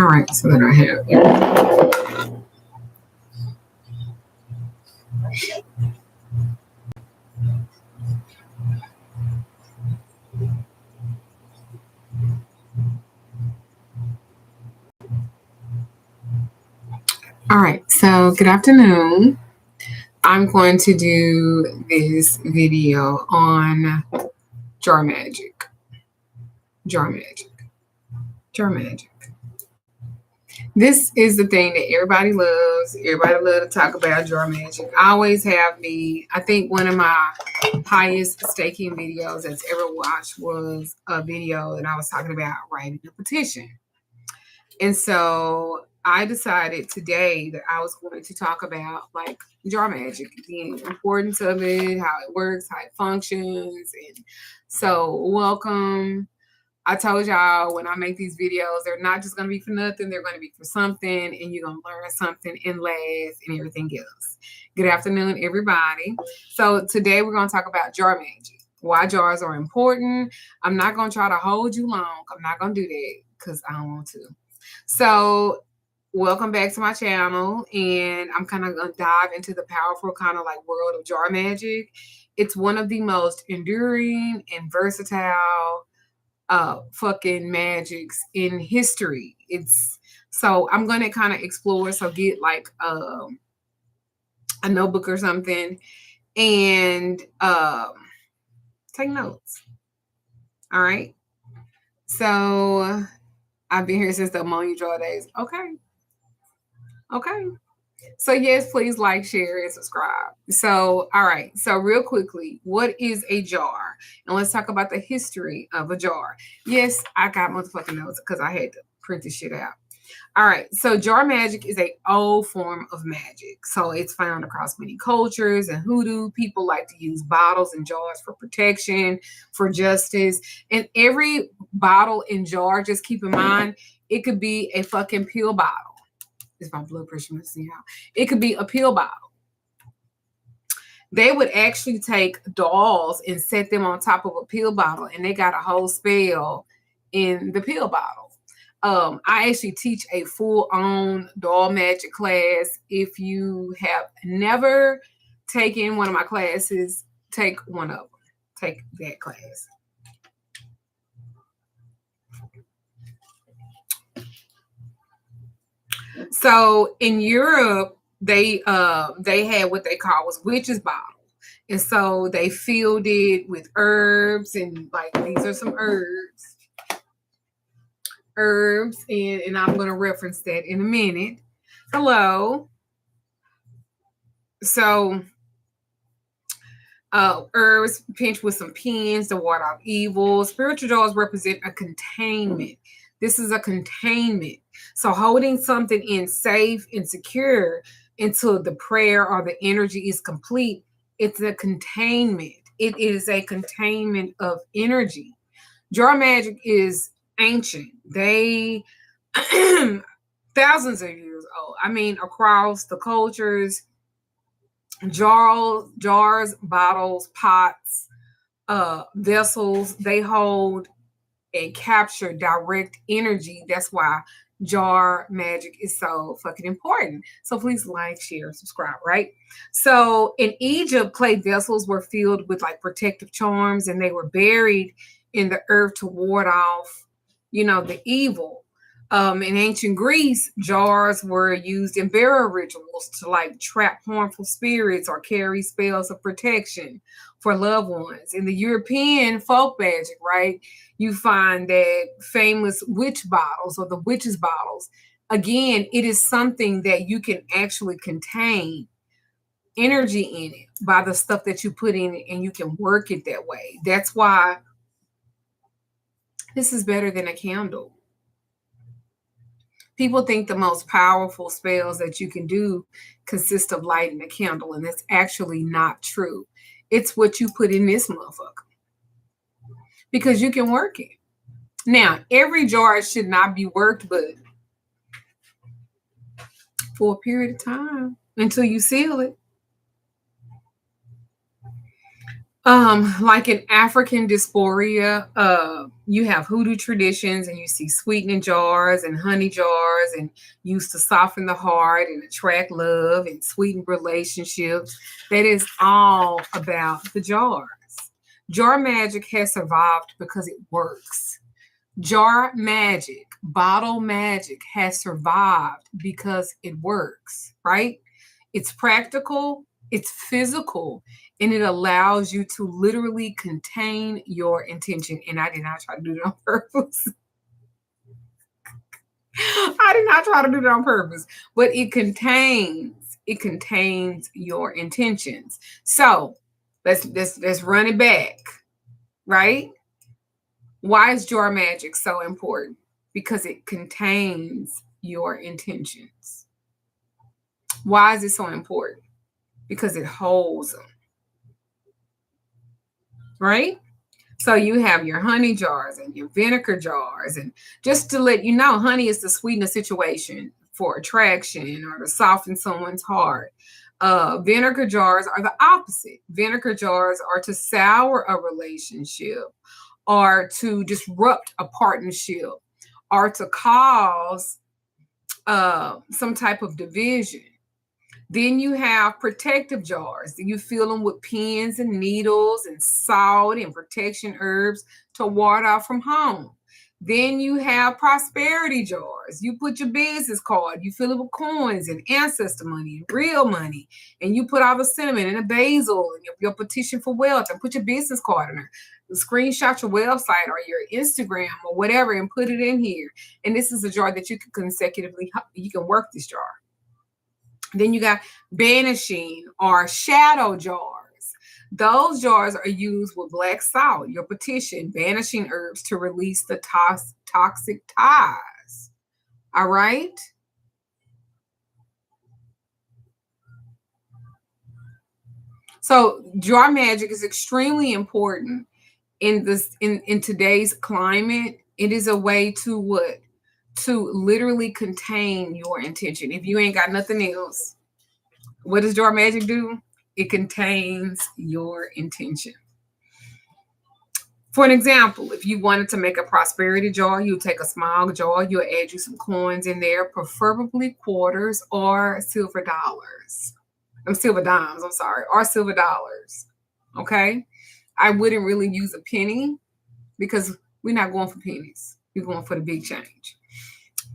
All right, so then I have everything. All right, so good afternoon. I'm going to do this video on jar magic. Jar magic. Jar magic. This is the thing that everybody loves. Everybody loves to talk about jar magic. I always have I think one of my highest staking videos that's ever watched was a video that I was talking about writing a petition. And so I decided today that I was going to talk about like jar magic, the importance of it, how it works, how it functions. And so welcome. I told y'all when I make these videos, they're not just going to be for nothing. They're going to be for something, and you're going to learn something and laugh and everything else. Good afternoon, everybody. So today we're going to talk about jar magic, why jars are important. I'm not going to try to hold you long. I'm not going to do that because I don't want to. So welcome back to my channel, and I'm kind of going to dive into the powerful kind of like world of jar magic. It's one of the most enduring and versatile fucking magics in history. So I'm going to kind of explore. So get like a notebook or something and take notes. All right. So I've been here since the ammonia jar days. Okay. So yes, please like, share, and subscribe. So, all right. So real quickly, what is a jar? And let's talk about the history of a jar. Yes, I got motherfucking notes because I had to print this shit out. All right. So jar magic is a old form of magic. So it's found across many cultures and hoodoo. People like to use bottles and jars for protection, for justice. And every bottle and jar, just keep in mind, it could be a fucking pill bottle. Is my blood pressure missing out? It could be a pill bottle. They would actually take dolls and set them on top of a pill bottle, and they got a whole spell in the pill bottle. I actually teach a full-on doll magic class. If you have never taken one of my classes, take one of them. Take that class. So in Europe, they had what they call was witch's bottle, and so they filled it with herbs, and like these are some herbs, and I'm going to reference that in a minute. Hello. So herbs pinched with some pins to ward off evil. Spiritual jars represent a containment. This is a containment. So holding something in safe and secure until the prayer or the energy is complete, it's a containment. It is a containment of energy. Jar magic is ancient. They thousands of years old. I mean, across the cultures, jars, bottles, pots, vessels, they hold and capture direct energy. That's why jar magic is so fucking important. So please like, share, subscribe, right? So in Egypt, clay vessels were filled with like protective charms, and they were buried in the earth to ward off, the evil. In ancient Greece, jars were used in burial rituals to like trap harmful spirits or carry spells of protection for loved ones. In the European folk magic, right, you find that famous witch bottles or the witch's bottles. Again, it is something that you can actually contain energy in it by the stuff that you put in it, and you can work it that way. That's why this is better than a candle. People think the most powerful spells that you can do consist of lighting a candle, and that's actually not true. It's what you put in this motherfucker, because you can work it. Now, every jar should not be worked, but for a period of time until you seal it. Like in African dysphoria, you have hoodoo traditions and you see sweetening jars and honey jars and used to soften the heart and attract love and sweeten relationships. That is all about the jars. Jar magic has survived because it works. Jar magic, bottle magic has survived because it works, right? It's practical, it's physical, and it allows you to literally contain your intention. And I did not try to do it on purpose. I did not try to do it on purpose, but it contains your intentions. So let's run it back, right? Why is jar magic so important? Because it contains your intentions. Why is it so important? Because it holds them, right? So you have your honey jars and your vinegar jars. And just to let you know, honey is to sweeten a situation for attraction or to soften someone's heart. Vinegar jars are the opposite. Vinegar jars are to sour a relationship or to disrupt a partnership or to cause some type of division. Then you have protective jars. You fill them with pins and needles and salt and protection herbs to ward off from harm. Then you have prosperity jars. You put your business card, you fill it with coins and ancestor money and real money, and you put all the cinnamon and the basil and your petition for wealth and put your business card in there. Screenshot your website or your Instagram or whatever and put it in here. And this is a jar that you can work this jar. Then you got banishing or shadow jars. Those jars are used with black salt, your petition, banishing herbs to release the toxic ties. All right? So jar magic is extremely important in today's climate. It is a way to what? To literally contain your intention. If you ain't got nothing else, what does jar magic do? It contains your intention. For an example, if you wanted to make a prosperity jar, you take a small jar, you'll add you some coins in there, preferably quarters or silver dollars. Silver dimes, I'm sorry, or silver dollars. Okay? I wouldn't really use a penny because we're not going for pennies. We're going for the big change.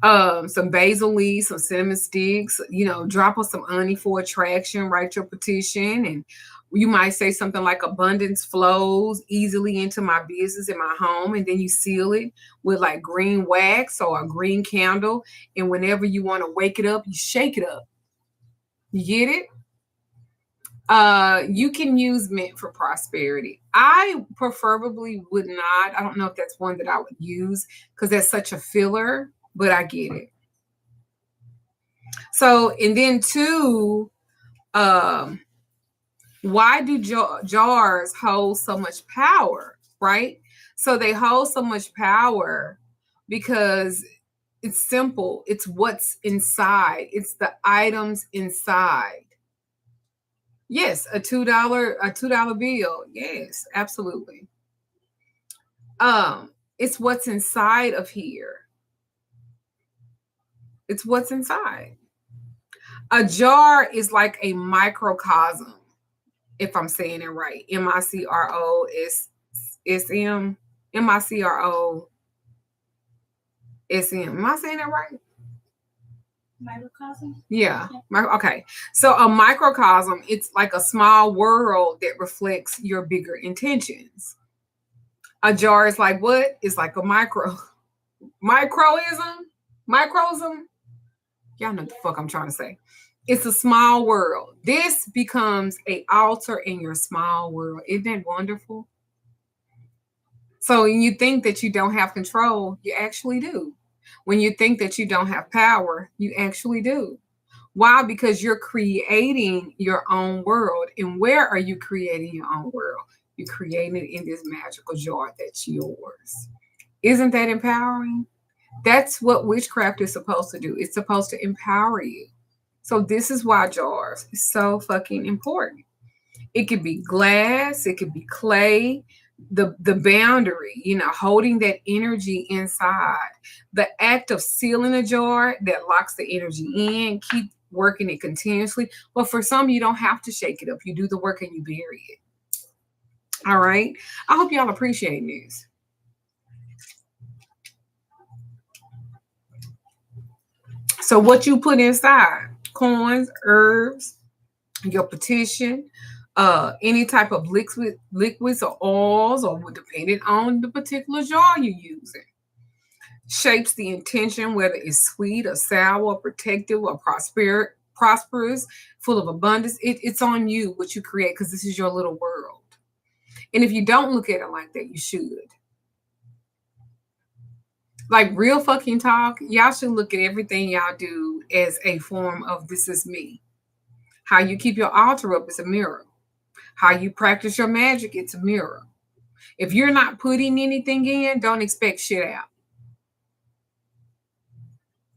Some basil leaves, some cinnamon sticks, drop us some honey for attraction, write your petition, and you might say something like abundance flows easily into my business and my home, and then you seal it with like green wax or a green candle, and whenever you want to wake it up, you shake it up. You get it? You can use mint for prosperity. I preferably would not. I don't know if that's one that I would use because that's such a filler, but I get it. So, and then two, why do jars hold so much power, right? So they hold so much power because it's simple. It's what's inside. It's the items inside. Yes, a $2 bill. Yes, absolutely. It's what's inside of here. It's what's inside. A jar is like a microcosm, if I'm saying it right. MICROSM. MICROSM. Am I saying that right? Microcosm? Yeah. Okay. So a microcosm, it's like a small world that reflects your bigger intentions. A jar is like what? It's like a microism. Y'all know what the fuck I'm trying to say. It's a small world. This becomes an altar in your small world. Isn't that wonderful? So when you think that you don't have control, you actually do. When you think that you don't have power, you actually do. Why? Because you're creating your own world. And where are you creating your own world? You're creating it in this magical jar that's yours. Isn't that empowering? That's what witchcraft is supposed to do. It's supposed to empower you. So this is why jars is so fucking important. It could be glass, it could be clay. The boundary, holding that energy inside. The act of sealing a jar that locks the energy in, keep working it continuously. But for some, you don't have to shake it up. You do the work and you bury it. All right. I hope y'all appreciate this. So what you put inside, coins, herbs, your petition, any type of liquids or oils, or depending on the particular jar you're using, shapes the intention, whether it's sweet or sour or protective or prosperous, full of abundance. It's on you what you create, because this is your little world. And if you don't look at it like that, you should. Like, real fucking talk, y'all should look at everything y'all do as a form of this is me. How you keep your altar up is a mirror. How you practice your magic, it's a mirror. If you're not putting anything in, don't expect shit out.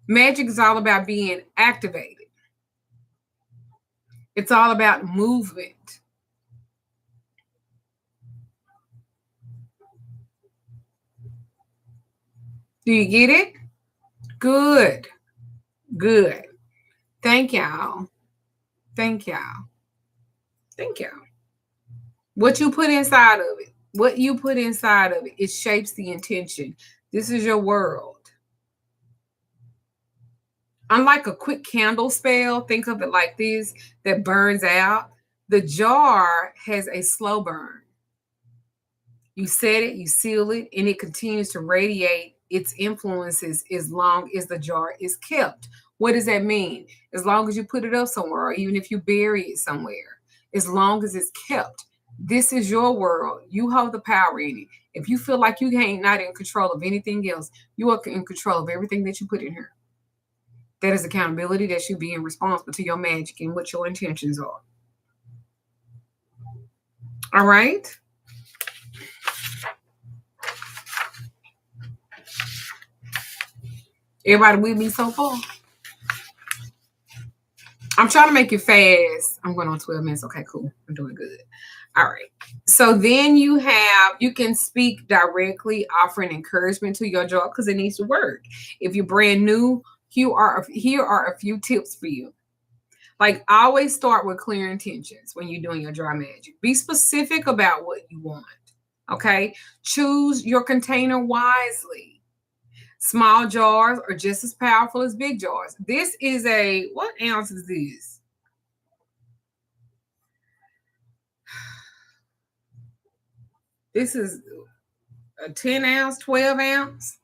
Magic is all about being activated. It's all about movement. Do you get it? Good. Good. Thank y'all. Thank y'all. Thank y'all. What you put inside of it, it shapes the intention. This is your world. Unlike a quick candle spell, think of it like this, that burns out. The jar has a slow burn. You set it, you seal it, and it continues to radiate its influences as long as the jar is kept. What does that mean? As long as you put it up somewhere, or even if you bury it somewhere, as long as it's kept. This is your world. You hold the power in it. If you feel like you ain't not in control of anything else, you are in control of everything that you put in here. That is accountability. That's you being responsible to your magic and what your intentions are. All right? Everybody with me so far? I'm trying to make it fast. I'm going on 12 minutes. Okay, cool. I'm doing good. All right. So then you can speak directly, offering encouragement to your job, because it needs to work. If you're brand new, here are a few tips for you. Like, always start with clear intentions when you're doing your dry magic. Be specific about what you want. Okay. Choose your container wisely. Small jars are just as powerful as big jars. This is what ounce is this? This is a 10 ounce, 12 ounce.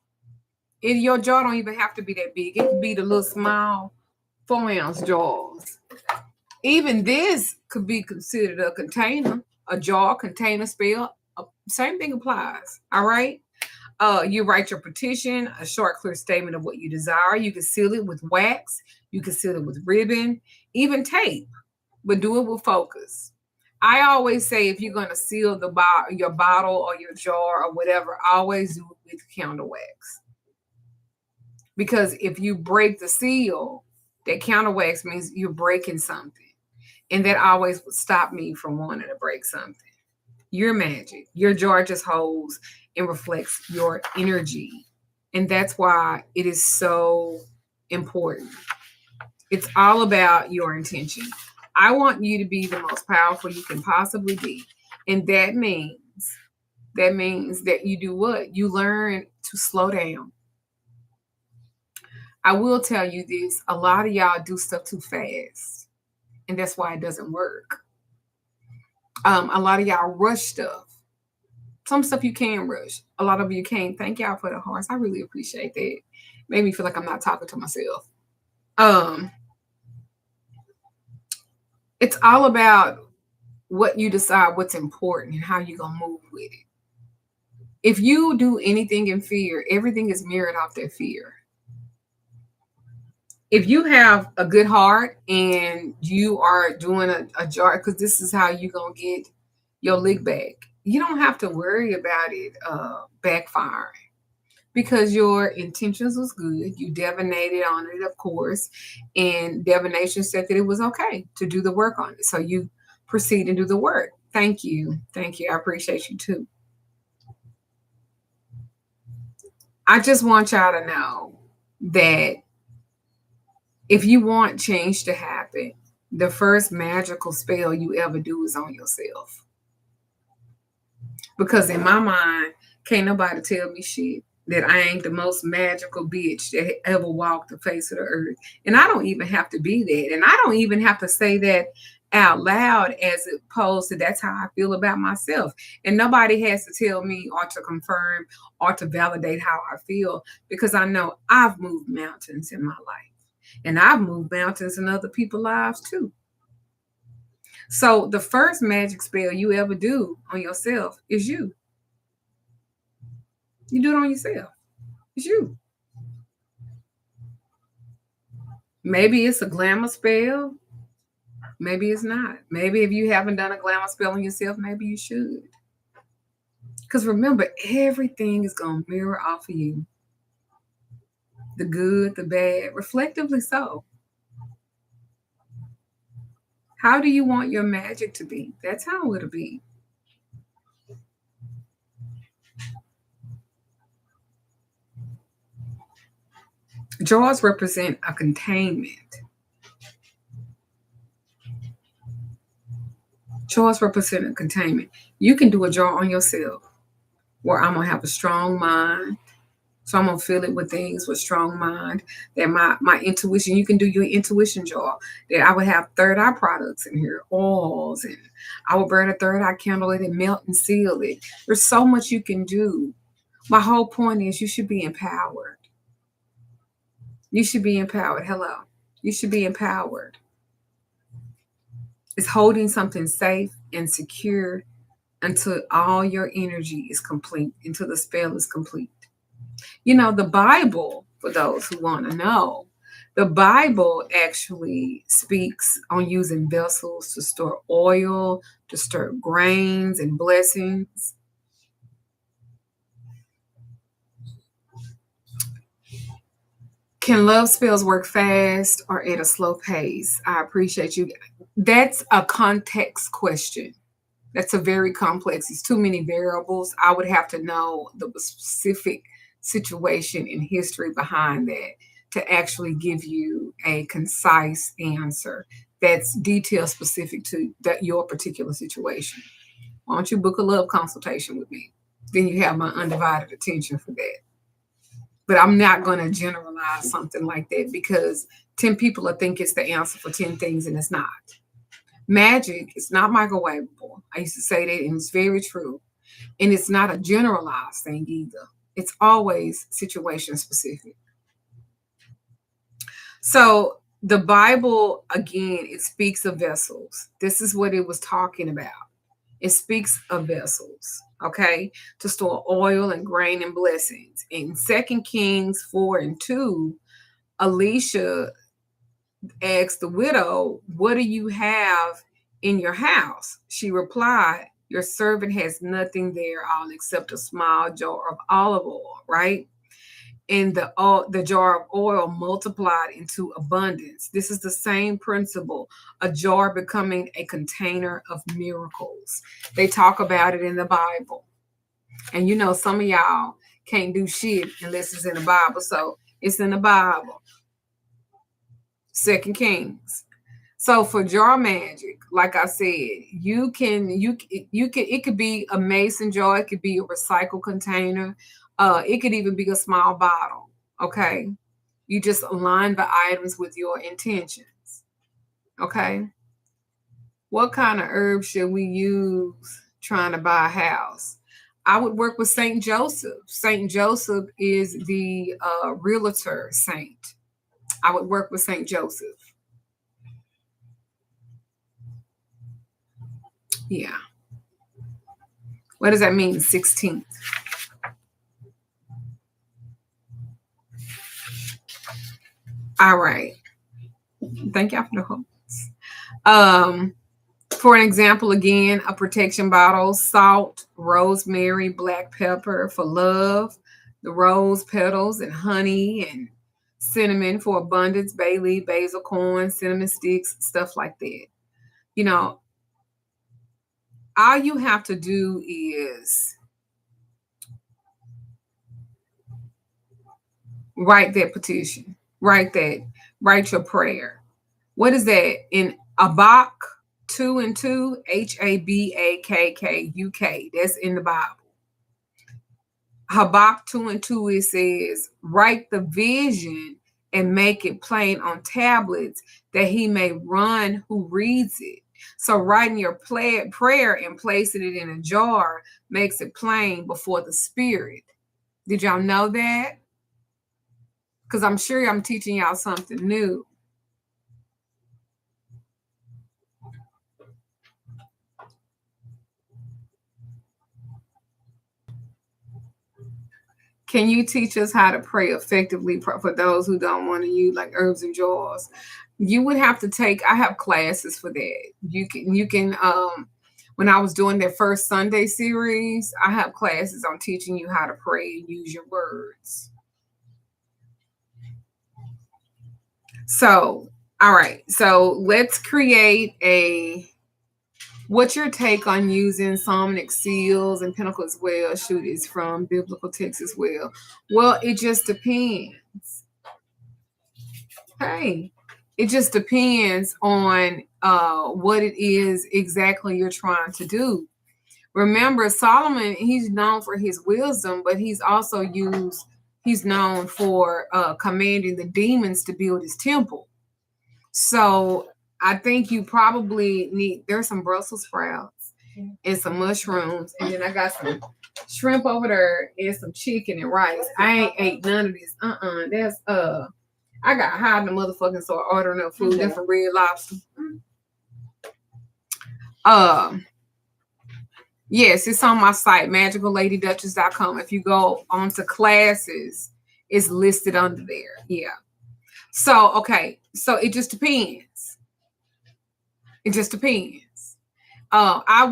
And your jar don't even have to be that big. It could be the little small 4 ounce jars. Even this could be considered a container, a jar, container spell. Same thing applies. All right. You write your petition, a short, clear statement of what you desire. You can seal it with wax. You can seal it with ribbon, even tape, but do it with focus. I always say, if you're going to seal your bottle or your jar or whatever, always do it with counter wax. Because if you break the seal, that counter wax means you're breaking something. And that always would stop me from wanting to break something. Your magic, your jar just holds and reflects your energy. And that's why it is so important. It's all about your intention. I want you to be the most powerful you can possibly be. And that means that you do what? You learn to slow down. I will tell you this, a lot of y'all do stuff too fast. And that's why it doesn't work. A lot of y'all rush stuff. Some stuff you can rush. A lot of you can't. Thank y'all for the hearts. I really appreciate that. Made me feel like I'm not talking to myself. It's all about what you decide what's important and how you're going to move with it. If you do anything in fear, everything is mirrored off that fear. If you have a good heart and you are doing a jar, because this is how you're going to get your lick back, you don't have to worry about it backfiring, because your intentions was good. You divinated on it, of course, and divination said that it was okay to do the work on it. So you proceed and do the work. Thank you. Thank you. I appreciate you too. I just want y'all to know that if you want change to happen, the first magical spell you ever do is on yourself. Because in my mind, can't nobody tell me shit that I ain't the most magical bitch that ever walked the face of the earth. And I don't even have to be that. And I don't even have to say that out loud as opposed to that's how I feel about myself. And nobody has to tell me or to confirm or to validate how I feel because I know I've moved mountains in my life. And I've moved mountains in other people's lives too. So the first magic spell you ever do on yourself is you. You do it on yourself. It's you. Maybe it's a glamour spell. Maybe it's not. Maybe if you haven't done a glamour spell on yourself, maybe you should. Because remember, everything is going to mirror off of you. The good, the bad, reflectively so. How do you want your magic to be? That's how it'll be. Jars represent a containment. Jars represent a containment. You can do a jar on yourself where I'm going to have a strong mind. So I'm going to fill it with things with strong mind. That my intuition, you can do your intuition jar. That I would have third eye products in here, oils, and I would burn a third eye candle and melt and seal it. There's so much you can do. My whole point is you should be empowered. You should be empowered. Hello. You should be empowered. It's holding something safe and secure until all your energy is complete, until the spell is complete. You know, the Bible, for those who want to know, the Bible actually speaks on using vessels to store oil, to store grains and blessings. Can love spells work fast or at a slow pace? I appreciate you. That's a context question. That's a very complex. It's too many variables. I would have to know the specific situation and history behind that to actually give you a concise answer that's detail specific to your particular situation. Why don't you book a love consultation with me? Then you have my undivided attention for that. But I'm not going to generalize something like that because 10 people will think it's the answer for 10 things and it's not. Magic is not microwavable. I used to say that and it's very true. And it's not a generalized thing either. It's always situation specific. So the Bible, again, it speaks of vessels. This is what it was talking about. It speaks of vessels, okay, to store oil and grain and blessings. In 2 Kings 4:2, Elisha asked the widow, "What do you have in your house?" She replied, "Your servant has nothing there all except a small jar of olive oil," right? And the jar of oil multiplied into abundance. This is the same principle, a jar becoming a container of miracles. They talk about it in the Bible. And you know, some of y'all can't do shit unless it's in the Bible. So it's in the Bible. 2 Kings. So for jar magic, like I said, it could be a mason jar, it could be a recycled container, it could even be a small bottle. Okay. You just align the items with your intentions. Okay. What kind of herbs should we use trying to buy a house? I would work with Saint Joseph. Saint Joseph is the realtor saint. I would work with Saint Joseph. Yeah. What does that mean? 16th. All right. Thank y'all for the hopes. For an example, again, a protection bottle, salt, rosemary, black pepper for love, the rose petals and honey and cinnamon for abundance, bay leaf, basil, corn, cinnamon sticks, stuff like that. You know, all you have to do is write that petition, write your prayer. What is that? In Habak 2 and 2, Habakkuk. That's in the Bible. Habak 2 and 2, it says, write the vision and make it plain on tablets that he may run who reads it. So writing your prayer and placing it in a jar makes it plain before the Spirit. Did y'all know that? Because I'm sure I'm teaching y'all something new. Can you teach us how to pray effectively for those who don't want to use like herbs and jars? You would have to I have classes for that. You can when I was doing that first Sunday series, I have classes on teaching you how to pray and use your words. So, all right. So let's create what's your take on using Psalmic seals and Pinnacle as well? Shoot, it's from Biblical Text as well. Well, it just depends. Hey, it just depends on what it is exactly you're trying to do. Remember, Solomon, he's known for his wisdom, but he's known for commanding the demons to build his temple. So I think you probably there's some Brussels sprouts and some mushrooms, and then I got some shrimp over there and some chicken and rice. I ain't ate none of this. That's I got high in the motherfucking store ordering up food. That's for Red Lobster. Yes, it's on my site, magicalLadyDuchess.com. If you go onto classes, it's listed under there. Yeah. So, okay. So it just depends. It just depends. I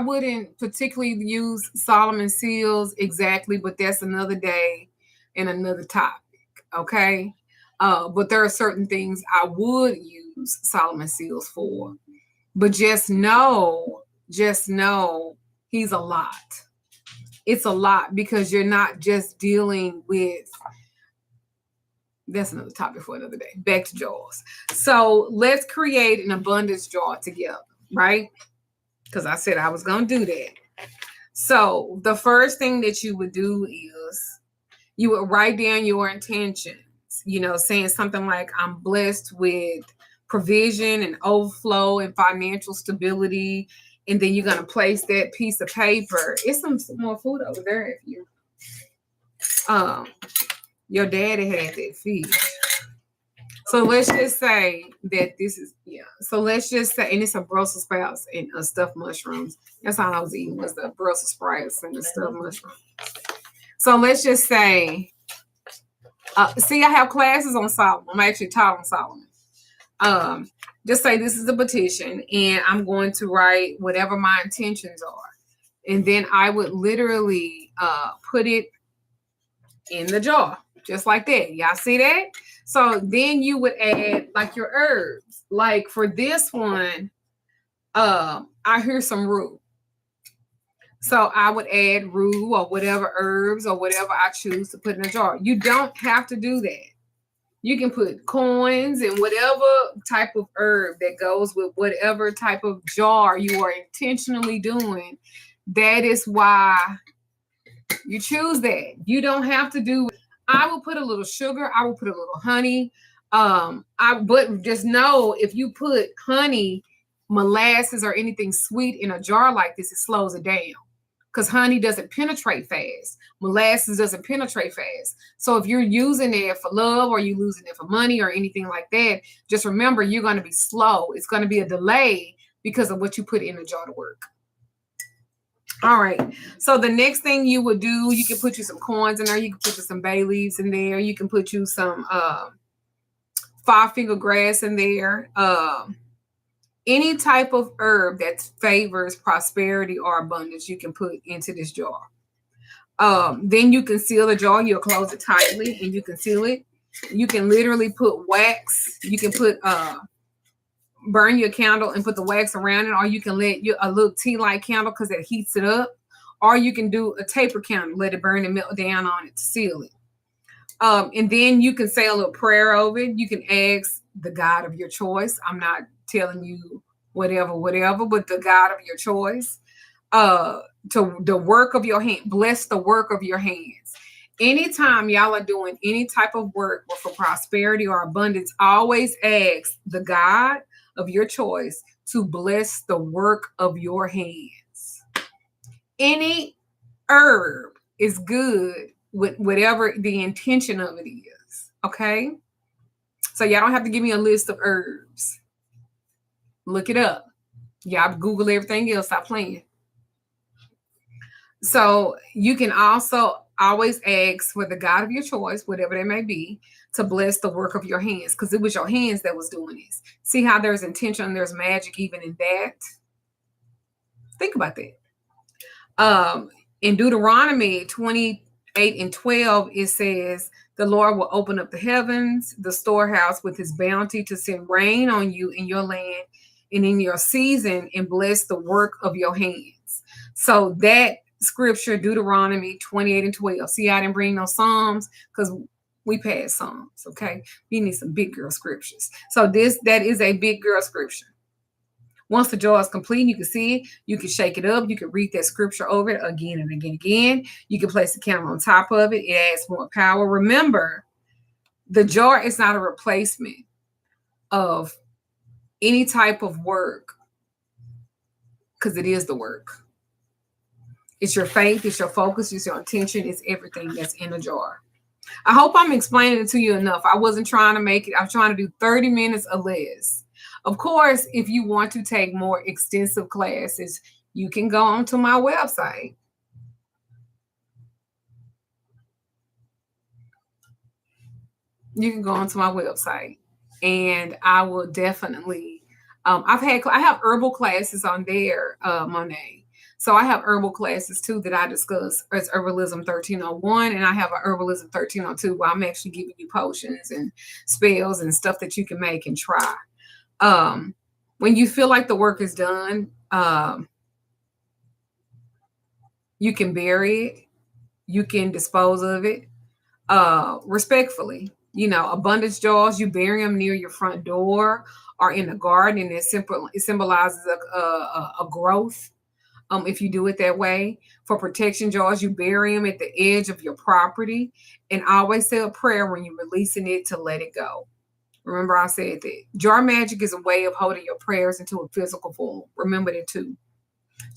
wouldn't particularly use Solomon seals exactly, but that's another day and another topic. Okay. But there are certain things I would use Solomon seals for. But just know he's a lot. It's a lot because you're not just dealing with. That's another topic for another day. Back to jars. So let's create an abundance jar together, right? Because I said I was going to do that. So the first thing that you would do is you would write down your intentions, saying something like, I'm blessed with provision and overflow and financial stability. And then you're going to place that piece of paper. It's some more food over there if you. Your daddy had that fish. So let's just say that this is, So let's just say, and it's some Brussels sprouts and stuffed mushrooms. That's all I was eating was the Brussels sprouts and the stuffed mushrooms. So let's just say, see, I have classes on Solomon. I'm actually taught on Solomon. Just say this is a petition and I'm going to write whatever my intentions are. And then I would literally put it in the jar. Just like that. Y'all see that? So then you would add like your herbs. Like for this one, I hear some rue. So I would add rue or whatever herbs or whatever I choose to put in a jar. You don't have to do that. You can put coins and whatever type of herb that goes with whatever type of jar you are intentionally doing. That is why you choose that. You don't have to do. I will put a little sugar. I will put a little honey. But just know if you put honey, molasses, or anything sweet in a jar like this, it slows it down. Because honey doesn't penetrate fast. Molasses doesn't penetrate fast. So if you're using it for love or you're using it for money or anything like that, just remember you're going to be slow. It's going to be a delay because of what you put in the jar to work. All right. So the next thing you would do, you can put you some coins in there. You can put you some bay leaves in there. You can put you some 5-finger grass in there. Any type of herb that favors prosperity or abundance, you can put into this jar. Then you can seal the jar. You'll close it tightly and you can seal it. You can literally put wax. You can put burn your candle and put the wax around it, or you can let a little tea light candle because it heats it up, or you can do a taper candle, let it burn and melt down on it to seal it. And then you can say a little prayer over it. You can ask the God of your choice. I'm not telling you whatever, but the God of your choice, to the work of your hand, bless the work of your hands. Anytime y'all are doing any type of work or for prosperity or abundance, always ask the God of your choice to bless the work of your hands. Any herb is good with whatever the intention of it is. Okay? So y'all don't have to give me a list of herbs. Look it up. Y'all Google everything else. Stop playing. So you can also always ask for the God of your choice, whatever they may be, to bless the work of your hands, because it was your hands that was doing this. See how there's intention, there's magic even in that? Think about that. In Deuteronomy 28:12, it says, the Lord will open up the heavens, the storehouse with his bounty to send rain on you in your land and in your season and bless the work of your hands. So that scripture, Deuteronomy 28:12. See, I didn't bring no Psalms because we passed Psalms, okay? We need some big girl scriptures. So that is a big girl scripture. Once the jar is complete, you can see it. You can shake it up. You can read that scripture over it again and again. You can place the candle on top of it. It adds more power. Remember, the jar is not a replacement of any type of work, because it is the work. It's your faith, it's your focus, it's your intention, it's everything that's in a jar. I hope I'm explaining it to you enough. I wasn't trying to make it. I'm trying to do 30 minutes or less. Of course, if you want to take more extensive classes, you can go onto my website. You can go onto my website, and I will definitely. I have herbal classes on there, Monet. So I have herbal classes too that I discuss as Herbalism 1301, and I have a Herbalism 1302 where I'm actually giving you potions and spells and stuff that you can make and try. When you feel like the work is done, you can bury it, you can dispose of it respectfully. You know, abundance jars, you bury them near your front door or in the garden, and it symbolizes a growth. If you do it that way. For protection jars, you bury them at the edge of your property, and always say a prayer when you're releasing it to let it go. Remember I said that. Jar magic is a way of holding your prayers into a physical form. Remember that too.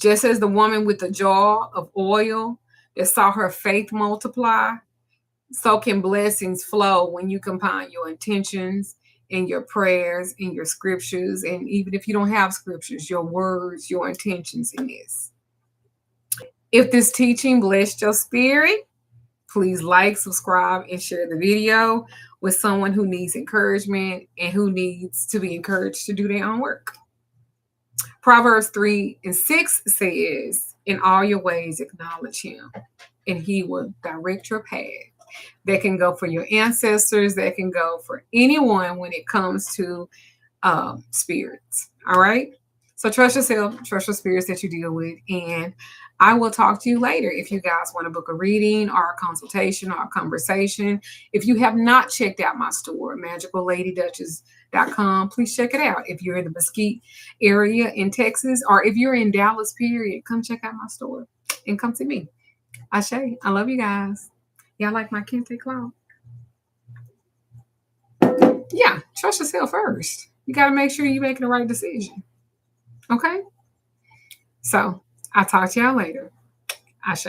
Just as the woman with the jar of oil that saw her faith multiply, so can blessings flow when you combine your intentions and your prayers and your scriptures, and even if you don't have scriptures, your words, your intentions in this. If this teaching blessed your spirit, please like, subscribe, and share the video with someone who needs encouragement and who needs to be encouraged to do their own work. Proverbs 3:6 says, in all your ways acknowledge him, and he will direct your path. That can go for your ancestors. That can go for anyone when it comes to spirits. All right. So trust yourself, trust your spirits that you deal with. And I will talk to you later. If you guys want to book a reading or a consultation or a conversation, if you have not checked out my store, MagicalLadyDuchess.com, please check it out. If you're in the Mesquite area in Texas, or if you're in Dallas, period, come check out my store and come see me. Ashe, I love you guys. Y'all like my kente cloth? Yeah, trust yourself first. You got to make sure you're making the right decision. Okay? So, I'll talk to y'all later. Ashe.